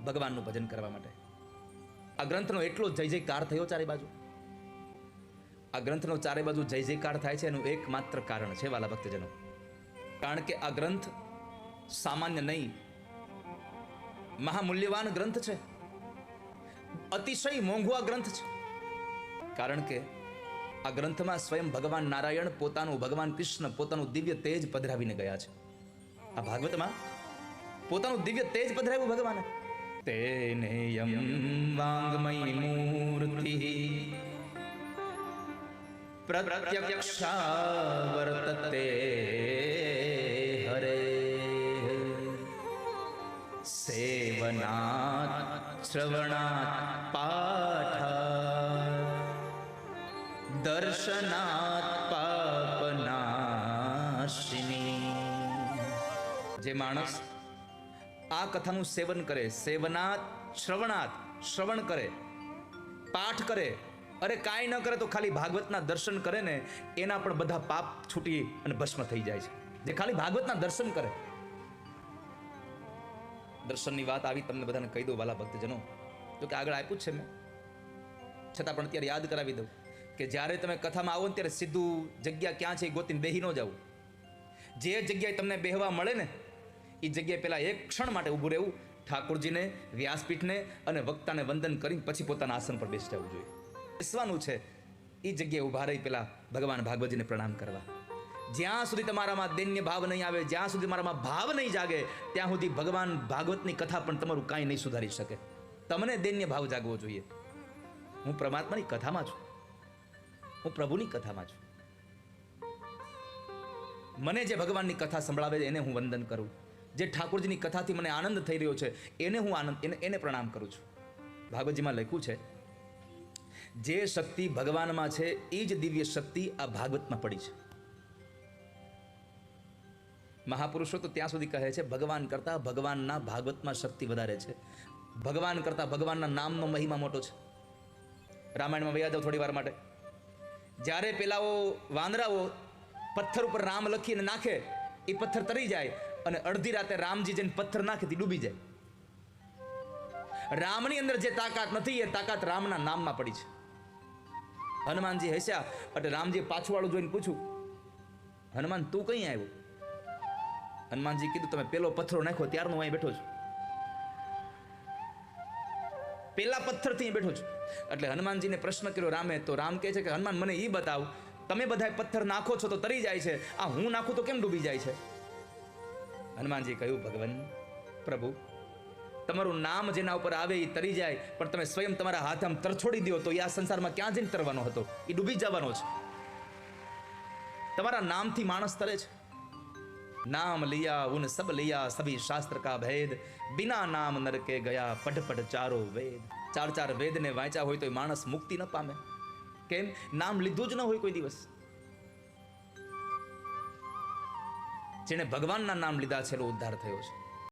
ભગવાનનું ભજન કરવા માટે. આ ગ્રંથનો એટલો જય જયકાર થયો ચારે બાજુ. આ ગ્રંથનો ચારે બાજુ જય જયકાર થાય છે એનું એકમાત્ર કારણ છે વાલા ભક્તજનો. કારણ કે આ ગ્રંથ સામાન્ય નહીં, મહામૂલ્યવાન ગ્રંથ છે, અતિશય મોંઘો આ ગ્રંથ છે. કારણ કે આ ગ્રંથમાં સ્વયં ભગવાન નારાયણ પોતાનું, ભગવાન કૃષ્ણ પોતાનું દિવ્ય તેજ પધરાવીને ગયા છે. આ ભાગવતમાં પોતાનું દિવ્ય તેજ પધરાવ્યું ભગવાને. તેને યમ વાંગમયી મૂર્તિ પ્રત્યક્ષા વર્તતે હરે સેવનાત શ્રવણાત પાઠાત દર્શનાત પાપનાશિની. જે માણસ આ કથાનું સેવન કરે, સેવનાત શ્રવણાત, શ્રવણ કરે, પાઠ કરે, અરે કાંઈ ન કરે તો ખાલી ભાગવતના દર્શન કરે ને, એના પણ બધા પાપ છૂટી અને ભસ્મ થઈ જાય છે. જે ખાલી ભાગવતના દર્શન કરે. દર્શનની વાત આવી તમને બધાને કહી દઉં વાલા ભક્તજનો, તો કે આગળ આપ્યું જ છે મેં, છતાં પણ અત્યારે યાદ કરાવી દઉં કે જ્યારે તમે કથામાં આવો ને ત્યારે સીધું જગ્યા ક્યાં છે એ ગોતીને બેહી ન જાવું. જે જગ્યાએ તમને બેહવા મળે ને એ જગ્યાએ પહેલા એક ક્ષણ માટે ઊભું રહેવું, ઠાકોરજીને, વ્યાસપીઠને અને વક્તાને વંદન કરીને પછી પોતાના આસન પર બેસી જવું જોઈએ. બેસવાનું છે એ જગ્યાએ ઊભા રહી પહેલા ભગવાન ભાગવતજીને પ્રણામ કરવા. જ્યાં સુધી તમારામાં દૈન્ય ભાવ નહીં આવે, જ્યાં સુધી તમારામાં ભાવ નહીં જાગે, ત્યાં સુધી ભગવાન ભાગવતની કથા પણ તમારું કાંઈ નહીં સુધારી શકે. તમને દૈન્ય ભાવ જાગવો જોઈએ. હું પરમાત્માની કથામાં છું, હું પ્રભુની કથામાં છું. મને જે ભગવાનની કથા સંભળાવે છે એને હું વંદન કરું. જે ઠાકોરજીની કથાથી મને આનંદ થઈ રહ્યો છે એને હું એને પ્રણામ કરું છું. ભાગવતજીમાં લખ્યું છે, જે શક્તિ ભગવાનમાં છે એ જ દિવ્ય શક્તિ આ ભાગવતમાં પડી છે. મહાપુરુષો તો ત્યાં સુધી કહે છે ભગવાન કરતાં ભગવાનના ભાગવતમાં શક્તિ વધારે છે, ભગવાન કરતાં ભગવાનના નામનો મહિમા મોટો છે. રામાયણમાં વયા જાઓ થોડી વાર માટે. જ્યારે પેલાઓ વાંદરાઓ પથ્થર ઉપર રામ લખીને નાખે, એ પથ્થર તરી જાય અને અડધી રાતે રામજી જઈને પથ્થર નાખે તે ડૂબી જાય. રામની અંદર જે તાકાત નથી એ તાકાત રામના નામમાં પડી છે. હનુમાનજી હસ્યા એટલે રામજી પાછું વાળું જોઈને પૂછ્યું, હનુમાન તું કઈ આવ્યો? હનુમાનજી કીધું તમે પેલો પથ્થરો નાખ્યો ત્યારનો અહીં બેઠો છું, પેલા પથ્થરથી અહીં બેઠો છું. એટલે હનુમાનજીને પ્રશ્ન કર્યો રામે, તો રામ કહે છે કે હનુમાન મને એ બતાવ, તમે બધા પથ્થર નાખો છો તો તરી જાય છે, આ હું નાખું તો કેમ ડૂબી જાય છે? હનુમાનજી કહ્યું, ભગવાન પ્રભુ તમારું નામ જેના ઉપર આવે એ તરી જાય, પણ તમે સ્વયં તમારા હાથ આમ તરછોડી દો તો એ આ સંસારમાં ક્યાં જઈને તરવાનો હતો? એ ડૂબી જવાનો છે. તમારા નામથી માણસ તરે છે. નામ લિયા ઉન સબ લિયા સભી શાસ્ત્ર કા ભેદ, બિના નામ નરકે ગયા પઢ પઢ ચારો વેદ. ચાર વેદને વાંચ્યા હોય તો એ માણસ મુક્તિ ન પામે. કેમ? નામ લીધું જ ન હોય કોઈ દિવસ. જેણે ભગવાનના નામ લીધા છે એનો ઉદ્ધાર થયો છે.